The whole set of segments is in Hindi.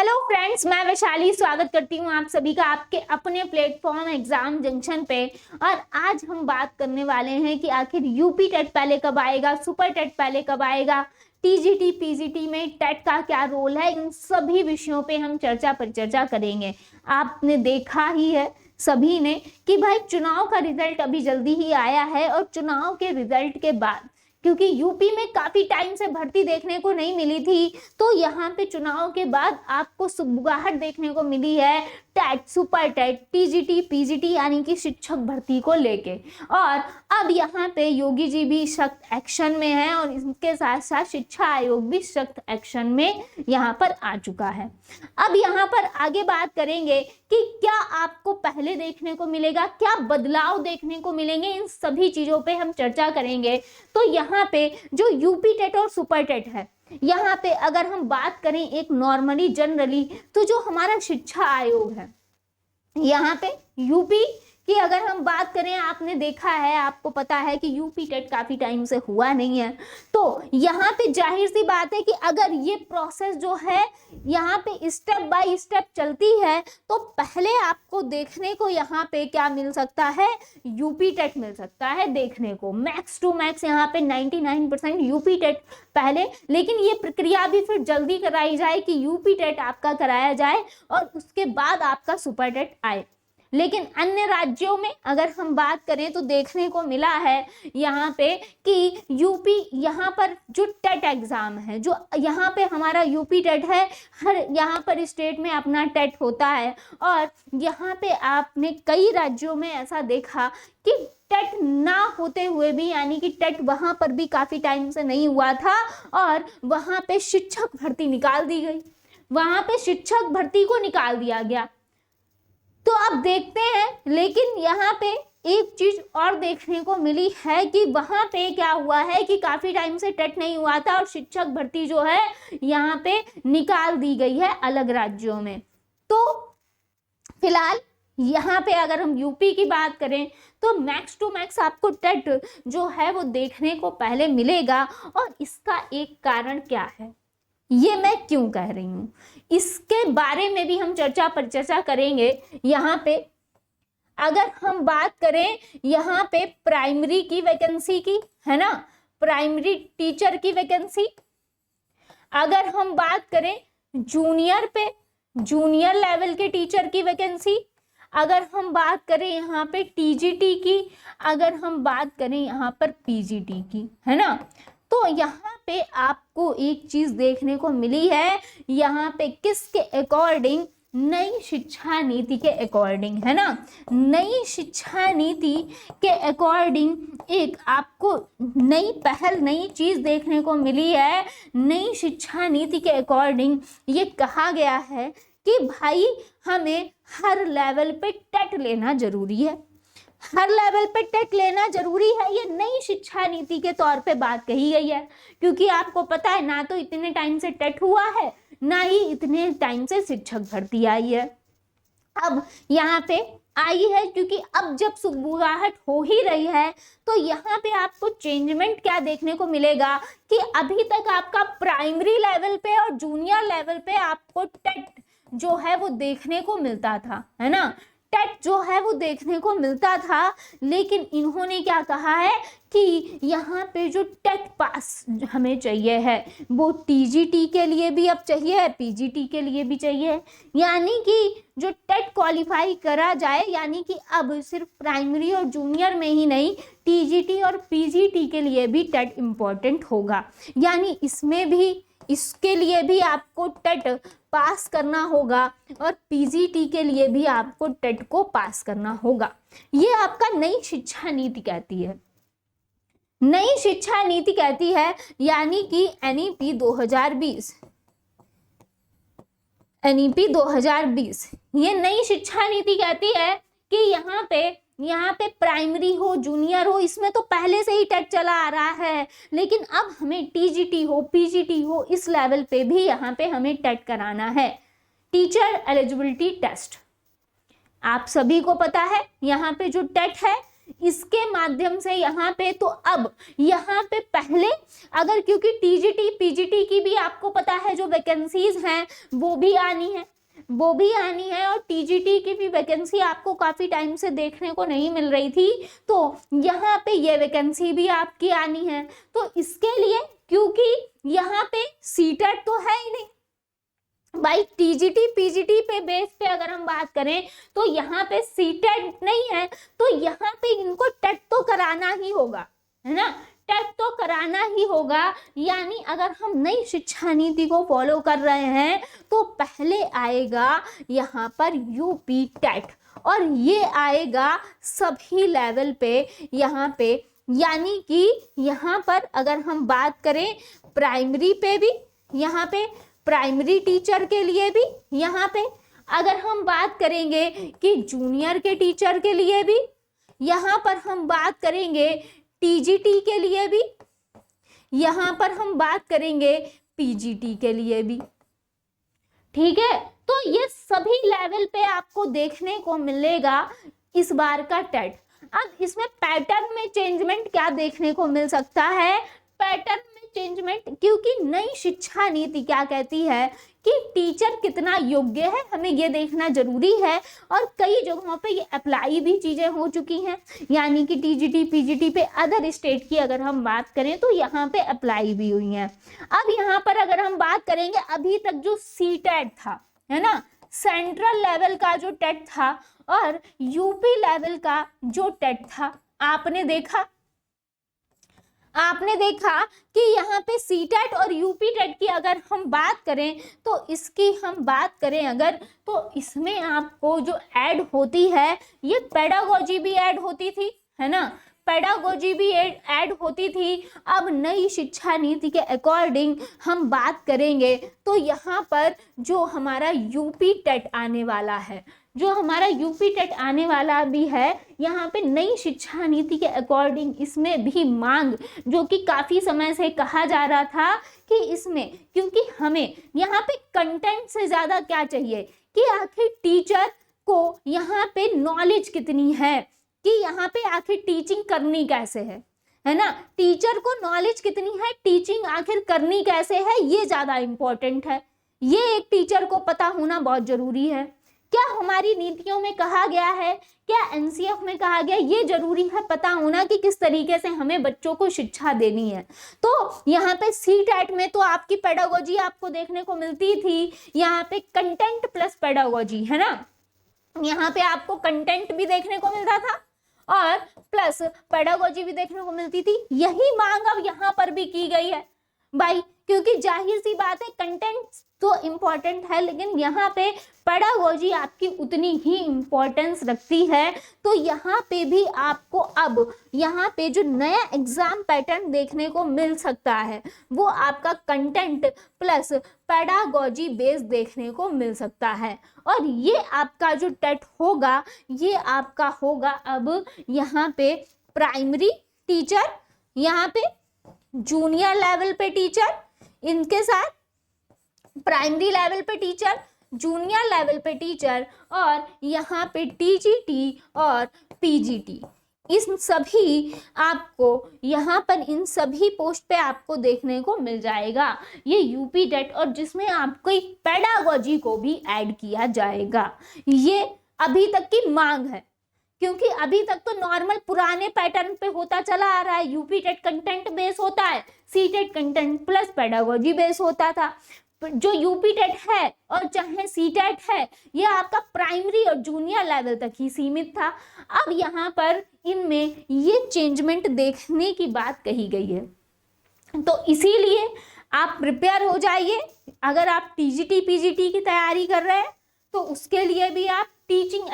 हेलो फ्रेंड्स, मैं वैशाली स्वागत करती हूँ आप सभी का आपके अपने प्लेटफॉर्म एग्जाम जंक्शन पे। और आज हम बात करने वाले हैं कि आखिर यूपी टेट पहले कब आएगा, सुपर टेट पहले कब आएगा, टीजीटी पीजीटी में टेट का क्या रोल है। इन सभी विषयों पे हम चर्चा करेंगे। आपने देखा ही है सभी ने कि भाई चुनाव का रिजल्ट अभी जल्दी ही आया है और चुनाव के रिजल्ट के बाद क्योंकि यूपी में काफी टाइम से भर्ती देखने को नहीं मिली थी, तो यहाँ पे चुनाव के बाद आपको सुगबुगाहट देखने को मिली है TET, super TET, TGT PGT यानी कि शिक्षक भर्ती को लेके। और अब यहाँ पे योगी जी भी सख्त एक्शन में है और इसके साथ साथ शिक्षा आयोग भी सख्त एक्शन में यहाँ पर आ चुका है। अब यहाँ पर आगे बात करेंगे कि क्या आपको पहले देखने को मिलेगा, क्या बदलाव देखने को मिलेंगे, इन सभी चीजों पे हम चर्चा करेंगे। तो यहाँ पे जो यूपी टेट और सुपर टेट है, यहाँ पे अगर हम बात करें एक नॉर्मली जनरली, तो जो हमारा शिक्षा आयोग है यहाँ पे यूपी की अगर हम बात करें, आपने देखा है, आपको पता है कि यूपी टेट काफी टाइम से हुआ नहीं है। तो यहाँ पे जाहिर सी बात है कि अगर ये प्रोसेस जो है यहाँ पे स्टेप बाय स्टेप चलती है, तो पहले आपको देखने को यहाँ पे क्या मिल सकता है, यूपी टेट मिल सकता है देखने को। मैक्स टू मैक्स यहाँ पे 99% यूपी टेट पहले, लेकिन ये प्रक्रिया भी फिर जल्दी कराई जाए कि यूपी टेट आपका कराया जाए और उसके बाद आपका सुपर टेट आए। लेकिन अन्य राज्यों में अगर हम बात करें तो देखने को मिला है यहाँ पे कि यूपी यहाँ पर जो टेट एग्जाम है, जो यहाँ पे हमारा यूपी टेट है, हर यहाँ पर स्टेट में अपना टेट होता है। और यहाँ पे आपने कई राज्यों में ऐसा देखा कि टेट ना होते हुए भी, यानी कि टेट वहाँ पर भी काफ़ी टाइम से नहीं हुआ था और वहाँ पे शिक्षक भर्ती निकाल दी गई, वहाँ पे शिक्षक भर्ती को निकाल दिया गया। तो अब देखते हैं, लेकिन यहाँ पे एक चीज और देखने को मिली है कि वहां पे क्या हुआ है कि काफी टाइम से टेट नहीं हुआ था और शिक्षक भर्ती जो है यहाँ पे निकाल दी गई है अलग राज्यों में। तो फिलहाल यहाँ पे अगर हम यूपी की बात करें तो मैक्स टू मैक्स आपको टेट जो है वो देखने को पहले मिलेगा। और इसका एक कारण क्या है, ये मैं क्यों कह रही हूँ, इसके बारे में भी हम चर्चा करेंगे। यहाँ पे अगर हम बात करें यहाँ पे प्राइमरी की वैकेंसी की, है ना, प्राइमरी टीचर की वैकेंसी, अगर हम बात करें जूनियर पे, जूनियर लेवल के टीचर की वैकेंसी, अगर हम बात करें यहाँ पे टीजीटी की, अगर हम बात करें यहाँ पर पीजीटी की, है ना, तो यहाँ पे आपको एक चीज देखने को मिली है, यहाँ पे किसके अकॉर्डिंग, नई शिक्षा नीति के अकॉर्डिंग, है ना, नई शिक्षा नीति के अकॉर्डिंग एक आपको नई पहल, नई चीज देखने को मिली है। नई शिक्षा नीति के अकॉर्डिंग ये कहा गया है कि भाई हमें हर लेवल पे टेट लेना जरूरी है, हर लेवल पे टेट लेना जरूरी है। ये नई शिक्षा नीति के तौर पे बात कही गई है, क्योंकि आपको पता है ना तो इतने टाइम से टेट हुआ है, ना ही इतने टाइम से शिक्षक भर्ती आई है। अब यहाँ पे आई है क्योंकि अब जब सुगबुगाहट हो ही रही है, तो यहाँ पे आपको चेंजमेंट क्या देखने को मिलेगा कि अभी तक आपका प्राइमरी लेवल पे और जूनियर लेवल पे आपको टेट जो है वो देखने को मिलता था, है ना, टेट जो है वो देखने को मिलता था। लेकिन इन्होंने क्या कहा है कि यहाँ पे जो टेट पास हमें चाहिए है वो टीजीटी के लिए भी अब चाहिए, पीजीटी के लिए भी चाहिए, यानी कि जो टेट क्वालिफाई करा जाए, यानी कि अब सिर्फ प्राइमरी और जूनियर में ही नहीं, टीजीटी और पीजीटी के लिए भी टेट इम्पोर्टेंट होगा। यानी इसमें भी, इसके लिए भी आपको टेट पास करना होगा और पीजीटी के लिए भी आपको टेट को पास करना होगा। ये आपका नई शिक्षा नीति कहती है, नई शिक्षा नीति कहती है, यानी कि एनईपी 2020, एनईपी 2020 ये नई शिक्षा नीति कहती है कि यहाँ पे प्राइमरी हो, जूनियर हो, इसमें तो पहले से ही टेट चला आ रहा है, लेकिन अब हमें टीजीटी हो, पीजीटी हो, इस लेवल पे भी यहाँ पे हमें टेट कराना है, टीचर एलिजिबिलिटी टेस्ट। आप सभी को पता है यहाँ पे जो टेट है इसके माध्यम से यहाँ पे, तो अब यहाँ पे पहले अगर, क्योंकि टीजीटी पीजीटी की भी आपको पता है जो वैकेंसीज हैं वो भी आनी है और टीजीटी की भी वैकेंसी आपको काफी टाइम से देखने को नहीं मिल रही थी, तो यहाँ पे ये वैकेंसी भी आपकी आनी है। तो इसके लिए, क्योंकि यहाँ पे सीटेट तो है ही नहीं भाई, टीजीटी पीजीटी पे बेस पे अगर हम बात करें तो यहाँ पे सीटेट नहीं है, तो यहाँ पे इनको टेट तो कराना ही होगा, है ना, टेट तो कराना ही होगा। यानी अगर हम नई शिक्षा नीति को फॉलो कर रहे हैं तो पहले आएगा यहाँ पर यूपी टेट, और ये आएगा सभी लेवल पे यहाँ पे। यानी कि यहाँ पर अगर हम बात करें प्राइमरी पे भी, यहाँ पे प्राइमरी टीचर के लिए भी, यहाँ पे अगर हम बात करेंगे कि जूनियर के टीचर के लिए भी, यहाँ पर हम बात करेंगे टीजीटी के लिए भी, यहाँ पर हम बात करेंगे पीजीटी के लिए भी, ठीक है। तो ये सभी लेवल पे आपको देखने को मिलेगा इस बार का टेट। अब इसमें पैटर्न में चेंजमेंट क्या देखने को मिल सकता है, पैटर्न में चेंजमेंट, क्योंकि नई शिक्षा नीति क्या कहती है कि टीचर कितना योग्य है, हमें ये देखना जरूरी है, और कई जगहों पे ये अप्लाई भी चीजें हो चुकी हैं। यानी कि टीजीटी पीजीटी पे अदर स्टेट की अगर हम बात करें तो यहाँ पे अप्लाई भी हुई हैं। अब यहाँ पर अगर हम बात करेंगे, अभी तक जो सीटेट था, है ना, सेंट्रल लेवल का जो टेट था और यूपी लेवल का जो टेट था, आपने देखा कि यहाँ पे सीटेट और यूपी टेट की अगर हम बात करें तो इसकी हम बात करें अगर, तो इसमें आपको जो ऐड होती है ये पेडागोजी भी ऐड होती थी, है ना, पेडागोजी भी ऐड होती थी। अब नई शिक्षा नीति के अकॉर्डिंग हम बात करेंगे तो यहाँ पर जो हमारा यूपी टेट आने वाला है, जो हमारा यूपी टेट आने वाला भी है, यहाँ पे नई शिक्षा नीति के अकॉर्डिंग इसमें भी मांग, जो कि काफ़ी समय से कहा जा रहा था कि इसमें, क्योंकि हमें यहाँ पे कंटेंट से ज़्यादा क्या चाहिए कि आखिर टीचर को यहाँ पे नॉलेज कितनी है, कि यहाँ पे आखिर टीचिंग करनी कैसे है ना, टीचर को नॉलेज कितनी है, टीचिंग आखिर करनी कैसे है, ये ज़्यादा इम्पोर्टेंट है। ये एक टीचर को पता होना बहुत ज़रूरी है। क्या हमारी नीतियों में कहा गया है, क्या एनसीएफ में कहा गया, ये जरूरी है पता होना कि किस तरीके से हमें बच्चों को शिक्षा देनी है। तो यहाँ पे सीटेट में तो आपकी पेडागोजी आपको देखने को मिलती थी, यहाँ पे कंटेंट प्लस पेडागोजी, है ना, यहाँ पे आपको कंटेंट भी देखने को मिलता था और प्लस पेडागोजी भी देखने को मिलती थी। यही मांग अब यहाँ पर भी की गई है भाई, क्योंकि जाहिर सी बात है कंटेंट तो इम्पोर्टेंट है, लेकिन यहाँ पे पेडागोजी आपकी उतनी ही इम्पोर्टेंस रखती है। तो यहाँ पे भी आपको अब यहाँ पे जो नया एग्जाम पैटर्न देखने को मिल सकता है वो आपका कंटेंट प्लस पेडागोजी बेस देखने को मिल सकता है। और ये आपका जो टेट होगा ये आपका होगा अब यहाँ पे प्राइमरी टीचर, यहाँ पे जूनियर लेवल पे टीचर, इनके साथ प्राइमरी लेवल पे टीचर, जूनियर लेवल पे टीचर, और यहाँ पे टीजीटी और पीजीटी, इस सभी आपको यहाँ पर इन सभी पोस्ट पे आपको देखने को मिल जाएगा ये यूपी टेट, और जिसमें आपको एक पेडागोजी को भी ऐड किया जाएगा। ये अभी तक की मांग है, क्योंकि अभी तक तो नॉर्मल पुराने पैटर्न पे होता चला आ रहा है। यूपी टेट कंटेंट बेस होता है, CTET content plus pedagogy base होता था। जो यूपी टेट है और चाहे सी टेट है ये आपका प्राइमरी और जूनियर लेवल तक ही सीमित था। अब यहाँ पर इनमें ये चेंजमेंट देखने की बात कही गई है, तो इसीलिए आप प्रिपेयर हो जाइए। अगर आप टीजीटी पीजीटी की तैयारी कर रहे हैं तो उसके लिए भी आप टीचिंग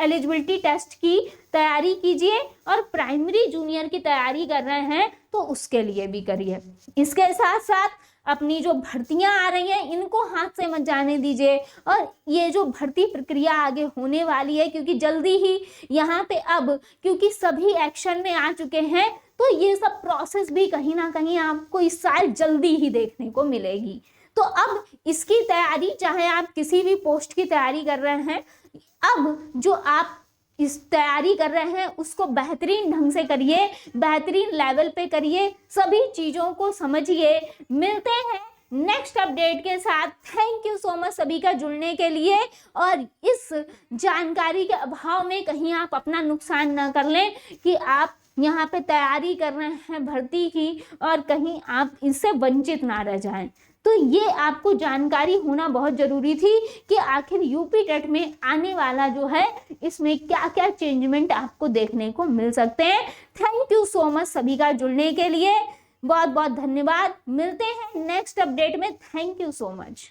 एलिजिबिलिटी टेस्ट की तैयारी कीजिए, और प्राइमरी जूनियर की तैयारी कर रहे हैं तो उसके लिए भी करिए। इसके साथ साथ अपनी जो भर्तियां आ रही हैं इनको हाथ से मत जाने दीजिए, और ये जो भर्ती प्रक्रिया आगे होने वाली है, क्योंकि जल्दी ही यहाँ पे अब क्योंकि सभी एक्शन में आ चुके हैं तो ये सब प्रोसेस भी कहीं ना कहीं आपको इस साल जल्दी ही देखने को मिलेगी। तो अब इसकी तैयारी, चाहे आप किसी भी पोस्ट की तैयारी कर रहे हैं, अब जो आप इस तैयारी कर रहे हैं उसको बेहतरीन ढंग से करिए, बेहतरीन लेवल पे करिए, सभी चीज़ों को समझिए। मिलते हैं नेक्स्ट अपडेट के साथ। थैंक यू सो मच सभी का जुड़ने के लिए, और इस जानकारी के अभाव में कहीं आप अपना नुकसान ना कर लें कि आप यहाँ पे तैयारी कर रहे हैं भर्ती की और कहीं आप इससे वंचित ना रह जाएं। तो ये आपको जानकारी होना बहुत जरूरी थी कि आखिर यूपी टेट में आने वाला जो है इसमें क्या क्या चेंजमेंट आपको देखने को मिल सकते हैं। थैंक यू सो मच सभी का जुड़ने के लिए, बहुत बहुत धन्यवाद। मिलते हैं नेक्स्ट अपडेट में। Thank you so much.